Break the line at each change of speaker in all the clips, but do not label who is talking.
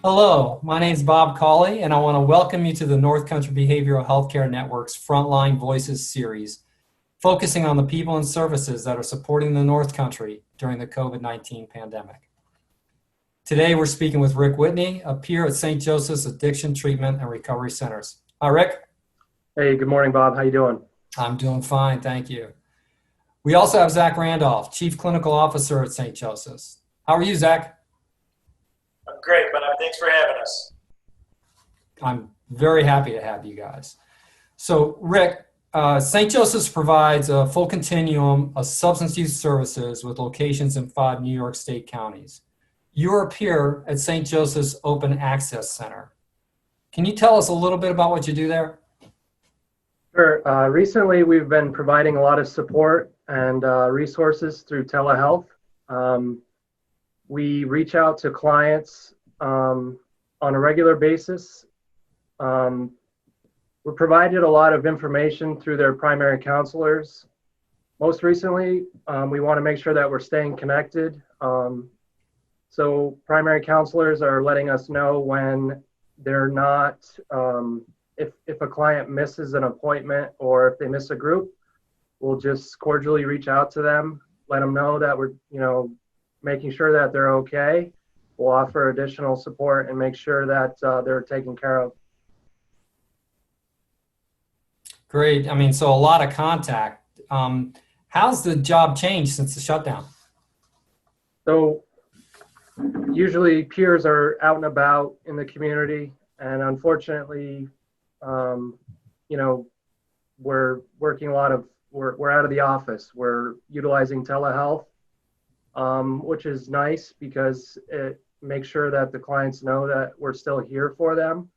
Hello, my name is Bob Cawley, and I want to welcome you to the North Country Behavioral Healthcare Network's Frontline Voices series, focusing on the people and services that are supporting the North Country during the COVID-19 pandemic. Today, we're speaking with Rick Whitney, a peer at St. Joseph's Addiction Treatment and Recovery Centers. Hi, Rick.
Hey, good morning, Bob. How you doing?
I'm doing fine, thank you. We also have Zach Randolph, Chief Clinical Officer at St. Joseph's. How are you, Zach?
I'm great, but thanks for having us.
I'm very happy to have you guys. So, Rick, St. Joseph's provides a full continuum of substance use services with locations in 5 New York State counties. You're a peer at St. Joseph's Open Access Center. Can you tell us a little bit about what you do there?
Sure. Recently, we've been providing a lot of support and resources through telehealth. We reach out to clients on a regular basis. We're provided a lot of information through their primary counselors. Most recently, we want to make sure that we're staying connected. So primary counselors are letting us know when they're not, if a client misses an appointment or if they miss a group, we'll just cordially reach out to them, let them know that we're, making sure that they're okay. We'll offer additional support and make sure that they're taken care of.
Great. So a lot of contact. How's the job changed since the shutdown?
So usually peers are out and about in the community, and unfortunately, we're working we're out of the office. We're utilizing telehealth, which is nice because it makes sure that the clients know that we're still here for them.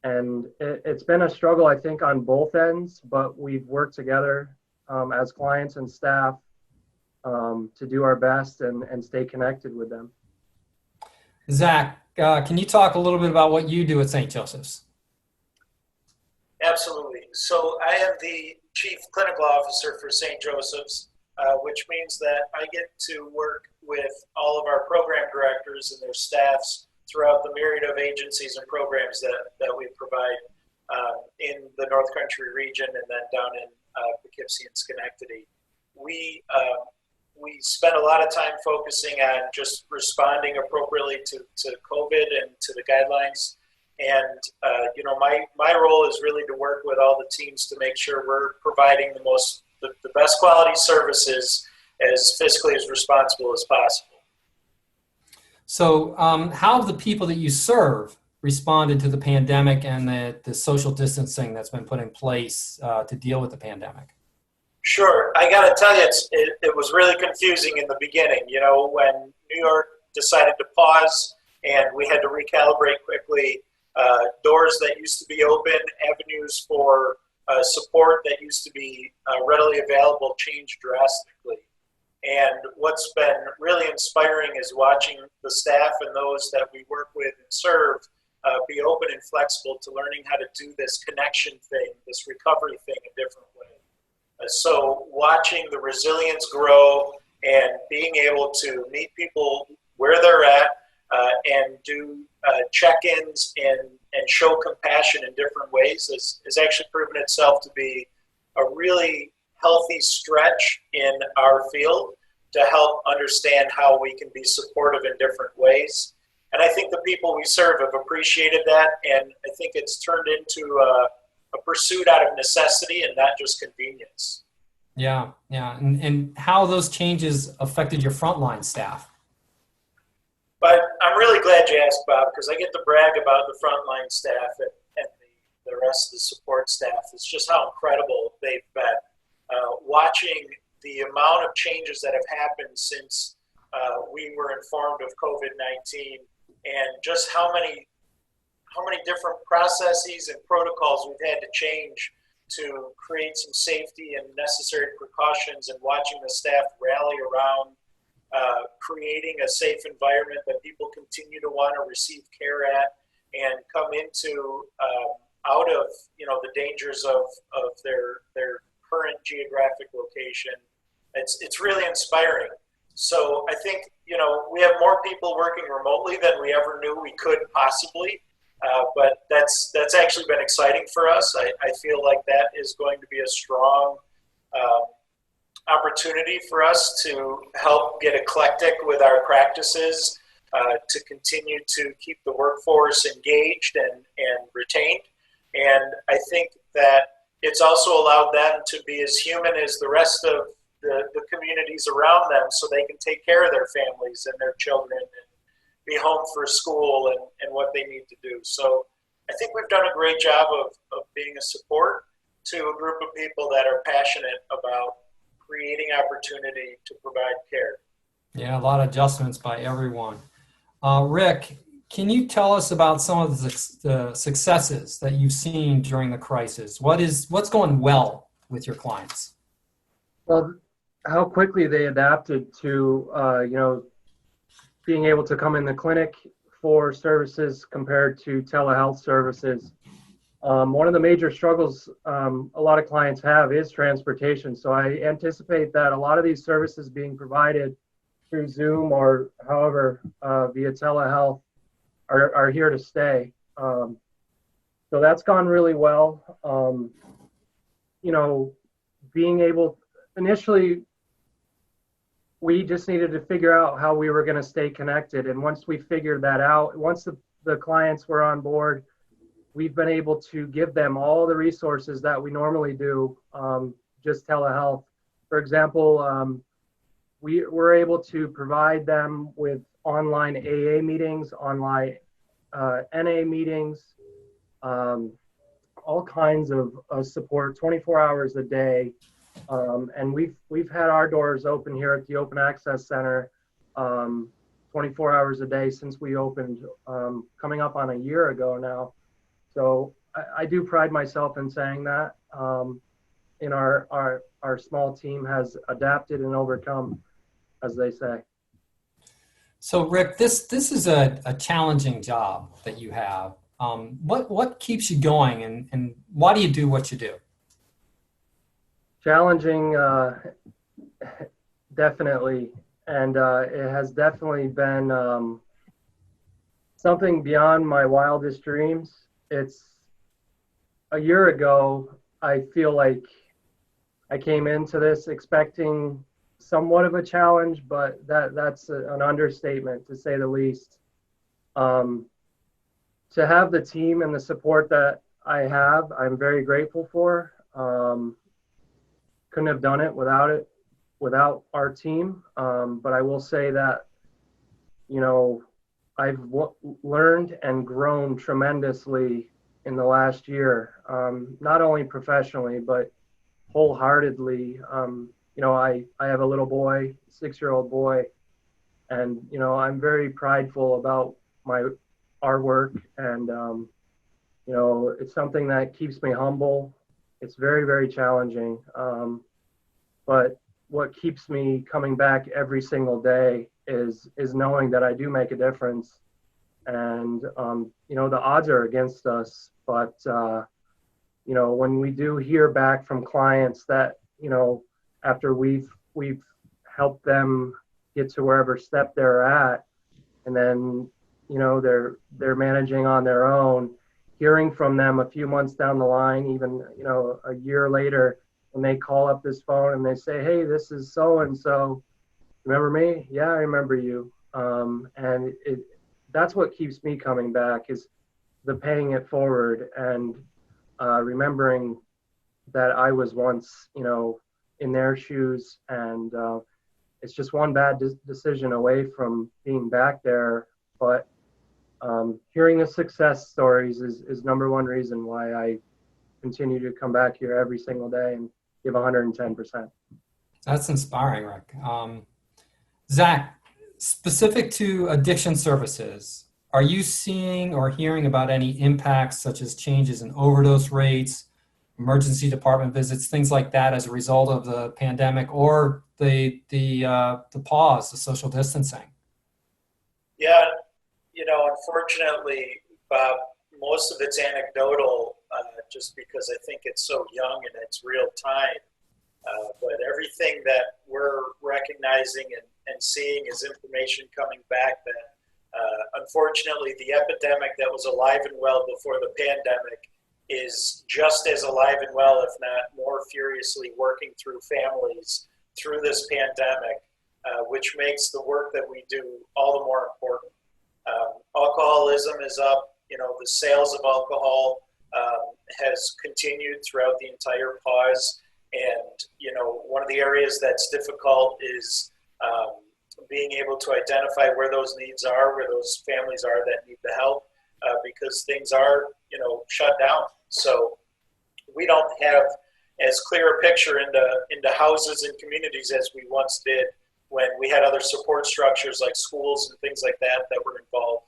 And it's been a struggle, I think, on both ends, but we've worked together as clients and staff to do our best and stay connected with them.
Zach, can you talk a little bit about what you do at St. Joseph's?
Absolutely. So I am the Chief Clinical Officer for St. Joseph's, which means that I get to work with all of our program directors and their staffs throughout the myriad of agencies and programs that we provide in the North Country region and then down in Poughkeepsie and Schenectady. We spend a lot of time focusing on just responding appropriately to COVID and to the guidelines. And, my role is really to work with all the teams to make sure we're providing the best quality services as fiscally as responsible as possible.
So how have the people that you serve responded to the pandemic and the social distancing that's been put in place to deal with the pandemic?
Sure. I got to tell you, it was really confusing in the beginning, when New York decided to pause and we had to recalibrate quickly. Doors that used to be open, avenues for support that used to be readily available changed drastically. And what's been really inspiring is watching the staff and those that we work with and serve be open and flexible to learning how to do this connection thing, this recovery thing a different way. So watching the resilience grow and being able to meet people where they're at and do check-ins and show compassion in different ways has actually proven itself to be a really healthy stretch in our field to help understand how we can be supportive in different ways. And I think the people we serve have appreciated that, and I think it's turned into a pursuit out of necessity and not just convenience.
Yeah. And how those changes affected your frontline staff?
But I'm really glad you asked, Bob, because I get to brag about the frontline staff and the rest of the support staff. It's just how incredible they've been. Watching the amount of changes that have happened since we were informed of COVID-19 and just how many different processes and protocols we've had to change to create some safety and necessary precautions, and watching the staff rally around creating a safe environment that people continue to want to receive care at and come into out of the dangers of their current geographic location. It's really inspiring. So I think, we have more people working remotely than we ever knew we could possibly. But that's actually been exciting for us. I feel like that is going to be a strong opportunity for us to help get eclectic with our practices, to continue to keep the workforce engaged and retained. And I think that it's also allowed them to be as human as the rest of the communities around them, so they can take care of their families and their children and be home for school and what they need to do. So I think we've done a great job of being a support to a group of people that are passionate about creating opportunity to provide care.
Yeah, a lot of adjustments by everyone. Rick, can you tell us about some of the successes that you've seen during the crisis? What's going well with your clients?
Well, how quickly they adapted to, being able to come in the clinic for services compared to telehealth services. One of the major struggles a lot of clients have is transportation. So I anticipate that a lot of these services being provided through Zoom or however via telehealth are here to stay. So that's gone really well. Being able, initially, we just needed to figure out how we were going to stay connected. And once we figured that out, once the clients were on board, we've been able to give them all the resources that we normally do, just telehealth. For example, we were able to provide them with online AA meetings, online NA meetings, all kinds of support 24 hours a day. And we've had our doors open here at the Open Access Center 24 hours a day since we opened, coming up on a year ago now. So I do pride myself in saying that. In our small team has adapted and overcome, as they say.
So Rick, this is a challenging job that you have. What keeps you going, and why do you do what you do?
Challenging, definitely. And it has definitely been something beyond my wildest dreams. It's a year ago, I feel like I came into this expecting somewhat of a challenge, but that's an understatement to say the least. To have the team and the support that I have, I'm very grateful for. Couldn't have done it without our team. But I will say that, I've learned and grown tremendously in the last year, not only professionally, but wholeheartedly. I have a little boy, 6-year-old boy, and, I'm very prideful about our work. And, it's something that keeps me humble. It's very, very challenging. But what keeps me coming back every single day is knowing that I do make a difference. And, the odds are against us, but, when we do hear back from clients that, after we've helped them get to wherever step they're at, and then, they're managing on their own, hearing from them a few months down the line, even, a year later, when they call up this phone and they say, "Hey, this is so-and-so. Remember me?" "Yeah, I remember you." And that's what keeps me coming back, is the paying it forward and remembering that I was once, in their shoes. And it's just one bad decision away from being back there. But hearing the success stories is number one reason why I continue to come back here every single day and give 110%.
That's inspiring, Rick. Zach, specific to addiction services, are you seeing or hearing about any impacts such as changes in overdose rates, emergency department visits, things like that as a result of the pandemic or the pause, the social distancing?
Yeah, unfortunately, Bob, most of it's anecdotal, just because I think it's so young and it's real time. But everything that we're recognizing and seeing is information coming back that unfortunately the epidemic that was alive and well before the pandemic is just as alive and well, if not more furiously working through families through this pandemic, which makes the work that we do all the more important. Alcoholism is up. The sales of alcohol has continued throughout the entire pause. And, one of the areas that's difficult is being able to identify where those needs are, where those families are that need the help, because things are, shut down. So we don't have as clear a picture into houses and communities as we once did when we had other support structures like schools and things like that were involved.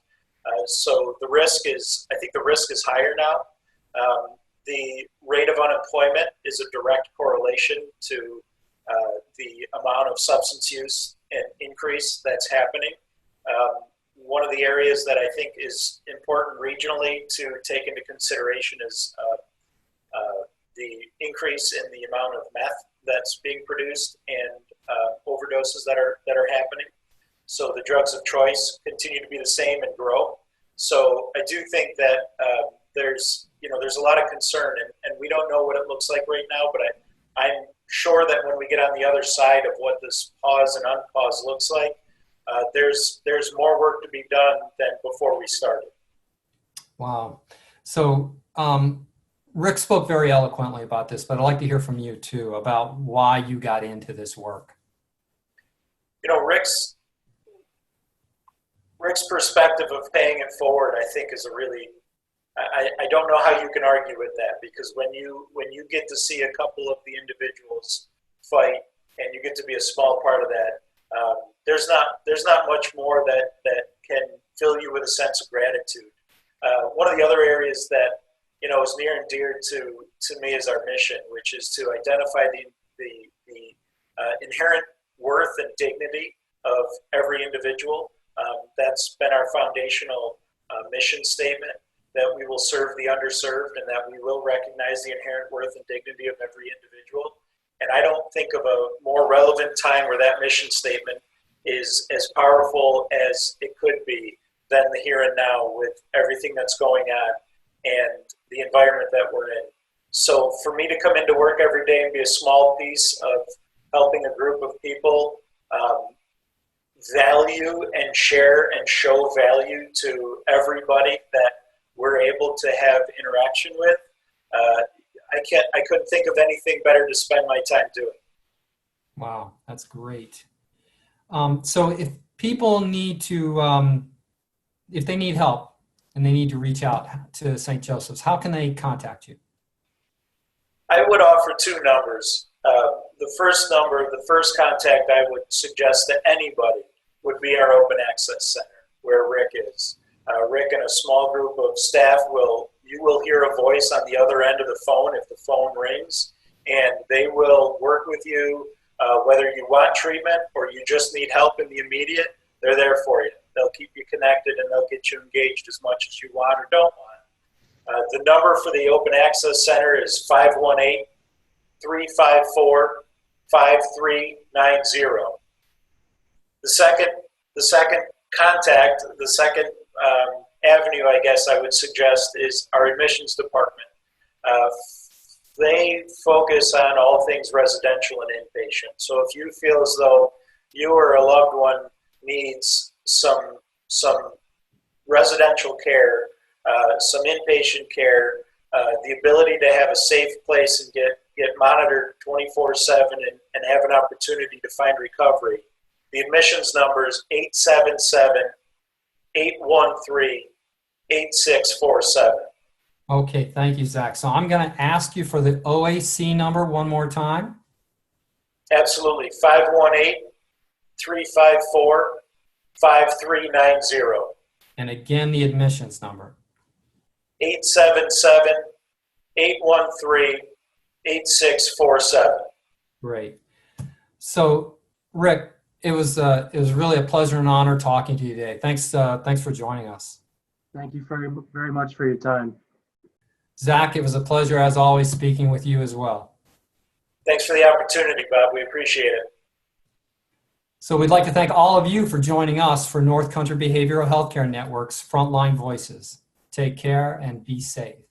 So I think the risk is higher now. The rate of unemployment is a direct correlation to the amount of substance use and increase that's happening. One of the areas that I think is important regionally to take into consideration is the increase in the amount of meth that's being produced and overdoses that are happening. So the drugs of choice continue to be the same and grow. So I do think that there's a lot of concern, and we don't know what it looks like right now, but I'm sure that when we get on the other side of what this pause and unpause looks like, there's more work to be done than before we started.
Wow. So Rick spoke very eloquently about this, but I'd like to hear from you too about why you got into this work.
Rick's perspective of paying it forward, I think, is a really, I don't know how you can argue with that, because when you get to see a couple of the individuals fight and you get to be a small part of that, there's not much more that can fill you with a sense of gratitude. One of the other areas that is near and dear to me is our mission, which is to identify the inherent worth and dignity of every individual. That's been our foundational mission statement, that we will serve the underserved and that we will recognize the inherent worth and dignity of every individual. And I don't think of a more relevant time where that mission statement is as powerful as it could be than the here and now, with everything that's going on and the environment that we're in. So for me to come into work every day and be a small piece of helping a group of people value and share and show value to everybody that we're able to have interaction with, I couldn't think of anything better to spend my time doing.
Wow, that's great. So if people need to, if they need help and they need to reach out to St. Joseph's, how can they contact you?
I would offer two numbers. The first contact I would suggest to anybody would be our Open Access Center, where Rick is. Rick and a small group of staff you will hear a voice on the other end of the phone if the phone rings, and they will work with you, whether you want treatment or you just need help in the immediate. They're there for you. They'll keep you connected and they'll get you engaged as much as you want or don't want. The number for the Open Access Center is 518-354-5390. The second contact, the second avenue, I guess I would suggest, is our admissions department. They focus on all things residential and inpatient. So if you feel as though you or a loved one needs some residential care, some inpatient care, the ability to have a safe place and get monitored 24/7 and have an opportunity to find recovery, the admissions number is 877-813-8647.
Okay, thank you, Zach. So I'm going to ask you for the OAC number one more time.
Absolutely. 518-354-5390.
And again, the admissions number.
877-813-8647.
Great. So, Rick, it was really a pleasure and honor talking to you today. Thanks for joining us.
Thank you very, very much for your time.
Zach, it was a pleasure as always speaking with you as well.
Thanks for the opportunity, Bob. We appreciate it.
So we'd like to thank all of you for joining us for North Country Behavioral Healthcare Network's Frontline Voices. Take care and be safe.